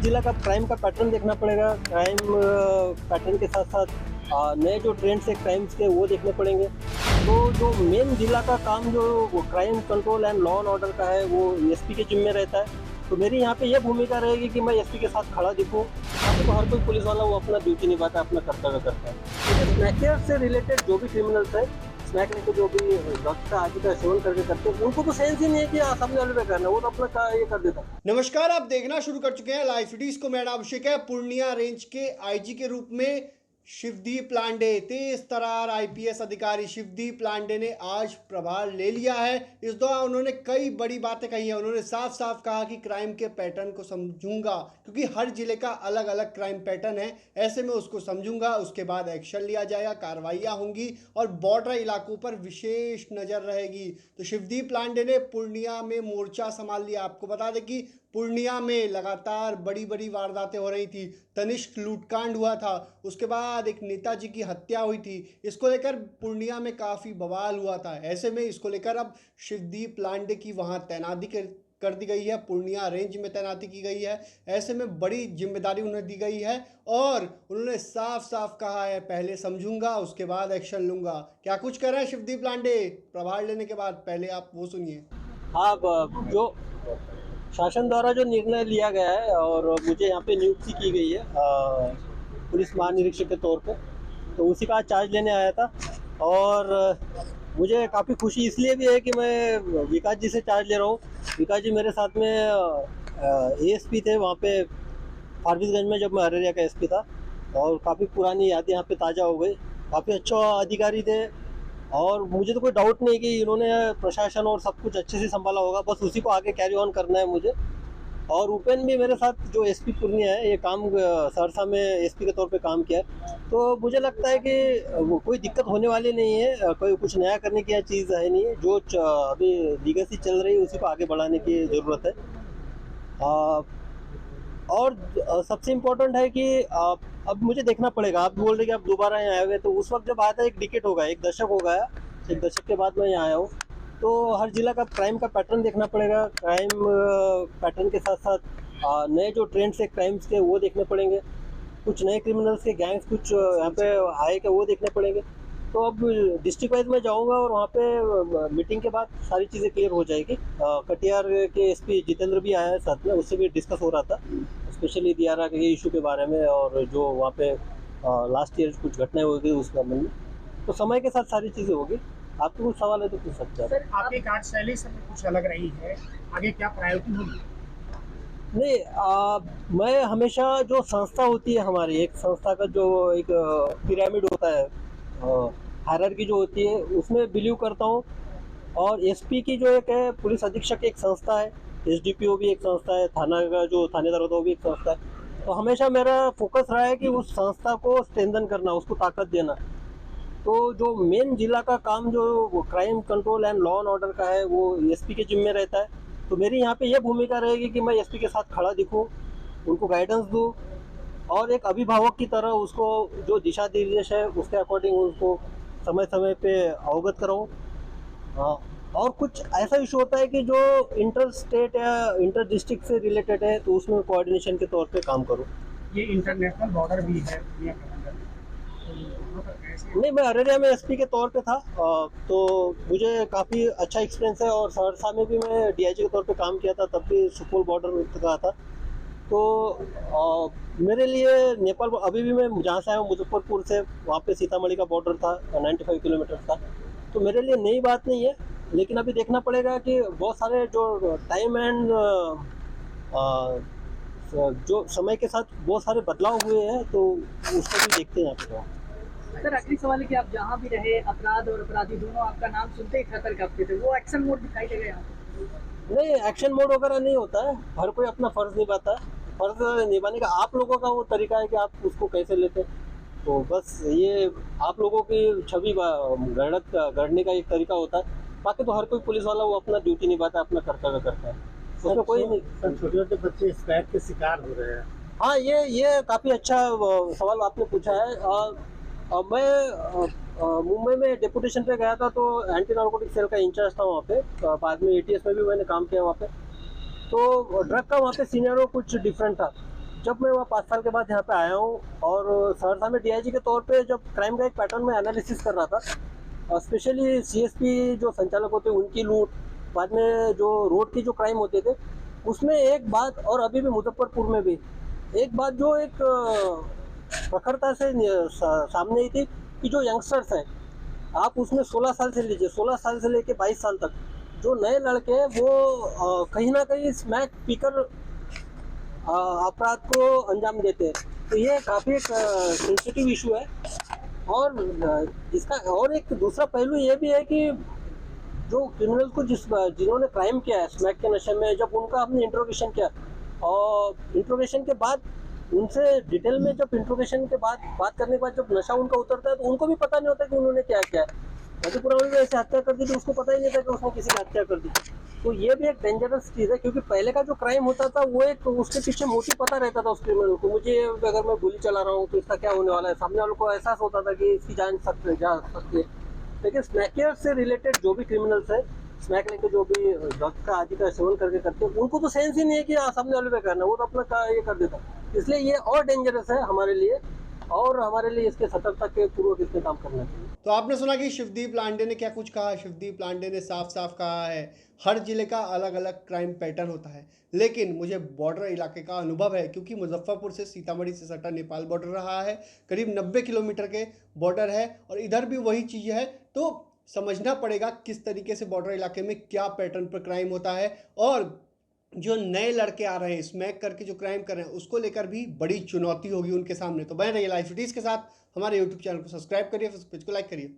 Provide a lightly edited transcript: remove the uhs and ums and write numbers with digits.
जिला का क्राइम का पैटर्न देखना पड़ेगा। क्राइम पैटर्न के साथ साथ नए जो ट्रेंड्स है क्राइम्स के वो देखने पड़ेंगे। तो जो मेन जिला का काम जो crime control and law and order का है वो एसपी के जिम्मे रहता है। तो मेरी यहाँ पे ये भूमिका रहेगी कि मैं एसपी के साथ खड़ा दिखूँ। यहाँ पे तो हर कोई पुलिस वाला वो अपना ड्यूटी निभाता है, अपना कर्तव्य करता है। तो स्नैकर से रिलेटेड जो भी क्रिमिनल्स है, स्नैक लेके जो भी ड्रग्स का आदि का सेवन करके करते हैं, उनको तो सेंस ही नहीं है कि सामने वाले पे करना, वो तो अपना ये कर देता। नमस्कार, आप देखना शुरू कर चुके हैं लाइव सिटीज को। मेरा नाम अभिषेक है। पूर्णिया रेंज के आईजी के रूप में शिवदीप लांडे, तेज तरार आईपीएस अधिकारी शिवदीप लांडे ने आज प्रभार ले लिया है। इस दौरान उन्होंने कई बड़ी बातें कही हैं। उन्होंने साफ साफ कहा कि क्राइम के पैटर्न को समझूंगा, क्योंकि हर जिले का अलग अलग क्राइम पैटर्न है। ऐसे में उसको समझूंगा, उसके बाद एक्शन लिया जाएगा, कार्रवाइयाँ होंगी और बॉर्डर इलाकों पर विशेष नज़र रहेगी। तो शिवदीप लांडे ने पूर्णिया में मोर्चा संभाल लिया। आपको बता दें कि पूर्णिया में लगातार बड़ी बड़ी वारदातें हो रही थी। तनिष्क लूटकांड हुआ था, उसके बाद एक नेताजी की हत्या हुई थी। इसको लेकर पूर्णिया में काफ़ी बवाल हुआ था। ऐसे में इसको लेकर अब शिवदीप लांडे की वहाँ तैनाती कर दी गई है, पूर्णिया रेंज में तैनाती की गई है। ऐसे में बड़ी जिम्मेदारी उन्हें दी गई है और उन्होंने साफ साफ कहा है, पहले समझूंगा उसके बाद एक्शन लूंगा। क्या कुछ कर रहे हैं शिवदीप लांडे प्रभार लेने के बाद, पहले आप वो सुनिए। हाँ, जो शासन द्वारा जो निर्णय लिया गया है और मुझे यहाँ पे नियुक्ति की गई है पुलिस महानिरीक्षक के तौर पे, तो उसी का चार्ज लेने आया था। और मुझे काफ़ी खुशी इसलिए भी है कि मैं विकास जी से चार्ज ले रहा हूँ। विकास जी मेरे साथ में एएसपी थे वहाँ पे फारबिसगंज में, जब मैं अररिया का एसपी था। और काफ़ी पुरानी यादें यहाँ पे ताज़ा हो गई। काफ़ी अच्छा अधिकारी थे और मुझे तो कोई डाउट नहीं कि इन्होंने प्रशासन और सब कुछ अच्छे से संभाला होगा। बस उसी को आगे कैरी ऑन करना है मुझे। और उपेन भी मेरे साथ जो एसपी पूर्णिया है, ये काम सहरसा में एसपी के तौर पे काम किया है। तो मुझे लगता है कि वो कोई दिक्कत होने वाली नहीं है। कोई कुछ नया करने की चीज़ है नहीं है। जो अभी लीगेसी चल रही है उसी को आगे बढ़ाने की ज़रूरत है। और सबसे इम्पोर्टेंट है कि अब मुझे देखना पड़ेगा। आप बोल रहे कि आप दोबारा यहाँ आए हुए, तो उस वक्त जब आया था 1 डिकेड हो गया, 1 दशक हो गया। 1 दशक के बाद मैं यहाँ आया हूँ। तो हर जिला का क्राइम का पैटर्न देखना पड़ेगा। क्राइम पैटर्न के साथ साथ नए जो ट्रेंड्स है क्राइम्स के वो देखने पड़ेंगे। कुछ नए क्रिमिनल्स के गैंग्स कुछ यहाँ पे आए के वो देखने पड़ेंगे। तो अब डिस्ट्रिक्ट वाइज में जाऊँगा और वहाँ पे मीटिंग के बाद सारी चीज़ें क्लियर हो जाएगी। कटिहार के एसपी जितेंद्र भी आया है साथ में, उससे भी डिस्कस हो रहा था स्पेशली दियारा के इशू के बारे में और जो वहाँ पे लास्ट ईयर कुछ घटनाएं हो गई उस संबंध में। तो समय के साथ सारी चीज़ें होगी। आपको कुछ सवाल है तो पूछ सकते हैं। सर, आपकी कार्यशैली समय कुछ अलग रही है, आगे क्या प्रायोरिटी होगी? नहीं, मैं हमेशा जो संस्था होती है हमारी, एक संस्था का जो एक पिरामिड होता है, हायरार्की जो होती है, उसमें बिलीव करता हूँ। और एसपी की जो एक है, पुलिस अधीक्षक एक संस्था है, एसडीपीओ भी एक संस्था है, थाना का जो थानेदार होता है वो भी एक संस्था है। तो हमेशा मेरा फोकस रहा है कि उस संस्था को स्ट्रेंथन करना, उसको ताकत देना। तो जो मेन जिला का काम जो crime control and law and order का है वो एसपी के जिम्मे रहता है। तो मेरी यहाँ पे ये भूमिका रहेगी कि मैं एसपी के साथ खड़ा दिखूँ, उनको गाइडेंस दूँ और एक अभिभावक की तरह उसको जो दिशा निर्देश है उसके अकॉर्डिंग उसको समय समय पे अवगत कराऊँ। और कुछ ऐसा इशू होता है कि जो इंटर स्टेट या इंटर डिस्ट्रिक्ट से रिलेटेड है, तो उसमें कोऑर्डिनेशन के तौर पे काम करूँ। ये इंटरनेशनल बॉर्डर भी है दुनिया के अंदर, नहीं, मैं अररिया में एसपी के तौर पे था। तो मुझे काफ़ी अच्छा एक्सपीरियंस है और सहरसा में भी मैं डीआईजी के तौर पे काम किया था, तब भी सुपौल बॉर्डर का था। तो मेरे लिए नेपाल, अभी भी मैं जहाँ से आया हूँ मुजफ्फरपुर से, वहाँ पे सीतामढ़ी का बॉर्डर था, 95 किलोमीटर था। तो मेरे लिए नई बात नहीं है, लेकिन अभी देखना पड़ेगा कि बहुत सारे जो टाइम एंड जो समय के साथ बहुत सारे बदलाव हुए हैं, तो उसको भी देखते हैं यहाँ पे। सर, आखिरी सवाल है कि आप जहाँ भी रहे, अपराध और अपराधी दोनों आपका नाम सुनते ही खतर कांपते थे, वो एक्शन मोड दिखाई देगा यहाँ पे? नहीं, एक्शन मोड वगैरह नहीं होता है। हर कोई अपना फर्ज निभाता है। फर्ज निभाने का आप लोगों का वो तरीका है कि आप उसको कैसे लेते हैं। तो बस ये आप लोगों की छवि गढ़ने का एक तरीका होता है। बाकी तो हर कोई पुलिस वाला वो अपना ड्यूटी निभाता है, अपना कर्तव्य करता है, उसमें कोई नहीं। छोटे छोटे बच्चे स्क्रैप के शिकार हो रहे हैं। हाँ, ये काफ़ी अच्छा सवाल आपने पूछा है। मैं मुंबई में डेपुटेशन पे गया था, तो एंटी नार्कोटिक सेल का इंचार्ज था वहाँ पे। बाद में एटीएस में भी मैंने काम किया वहाँ पे। तो ड्रग का वहाँ पे सीनियरों कुछ डिफरेंट था। जब मैं वहाँ 5 साल के बाद यहाँ पे आया हूँ और सहरसा में डीआईजी के तौर पे जब क्राइम का एक पैटर्न में एनालिसिस कर रहा था, और स्पेशली सीएसपी जो संचालक होते हैं उनकी लूट, बाद में जो रोड की जो क्राइम होते थे, उसमें एक बात, और अभी भी मुजफ्फरपुर में भी एक बात जो एक प्रखरता से सामने आई थी कि जो यंगस्टर्स हैं, आप उसमें 16 साल से लीजिए, 16 साल से लेके 22 साल तक जो नए लड़के हैं वो कहीं ना कहीं स्मैक पीकर अपराध को अंजाम देते हैं। तो ये काफ़ी एक सेंसिटिव इशू है। और इसका और एक दूसरा पहलू ये भी है कि जो क्रिमिनल को जिन्होंने क्राइम किया है स्मैक के नशे में, जब उनका हमने इंट्रोगेशन किया और इंट्रोगेशन के बाद उनसे डिटेल में जब इंट्रोगेशन के बाद बात करने के बाद जब नशा उनका उतरता है तो उनको भी पता नहीं होता कि उन्होंने क्या किया है। मधुपुरा में ऐसे हत्या कर दी थी, उसको पता ही नहीं था कि उसने किसी की हत्या कर दी। तो ये भी एक डेंजरस चीज़ है, क्योंकि पहले का जो क्राइम होता था वो एक उसके पीछे मोटिव पता रहता था उस क्रिमिनल को। मुझे अगर मैं गोली चला रहा हूँ तो इसका क्या होने वाला है, सामने वालों को एहसास होता था कि इसकी जान जा सकती है। लेकिन स्मैकियर से रिलेटेड जो भी क्रिमिनल्स है, स्मैक लेके जो भी ड्रग का आदि का सेवन करके करते हैं, उनको तो सेंस ही नहीं है कि सामने वाले पे करना, वो तो अपना ये कर देता। इसलिए ये और डेंजरस है हमारे लिए, और हमारे लिए इसके सतर्कता के पूर्वक इसमें काम करना चाहिए। तो आपने सुना कि शिवदीप लांडे ने क्या कुछ कहा। शिवदीप लांडे ने साफ साफ कहा है हर जिले का अलग अलग क्राइम पैटर्न होता है, लेकिन मुझे बॉर्डर इलाके का अनुभव है, क्योंकि मुजफ्फरपुर से सीतामढ़ी से सटा नेपाल बॉर्डर रहा है, करीब 90 किलोमीटर के बॉर्डर है, और इधर भी वही चीज़ है। तो समझना पड़ेगा किस तरीके से बॉर्डर इलाके में क्या पैटर्न पर क्राइम होता है, और जो नए लड़के आ रहे हैं स्मैक करके जो क्राइम कर रहे हैं उसको लेकर भी बड़ी चुनौती होगी उनके सामने। तो बने रहिए लाइव सिटीज़ के साथ, हमारे यूट्यूब चैनल को सब्सक्राइब करिए, फेसबुक पेज को लाइक करिए।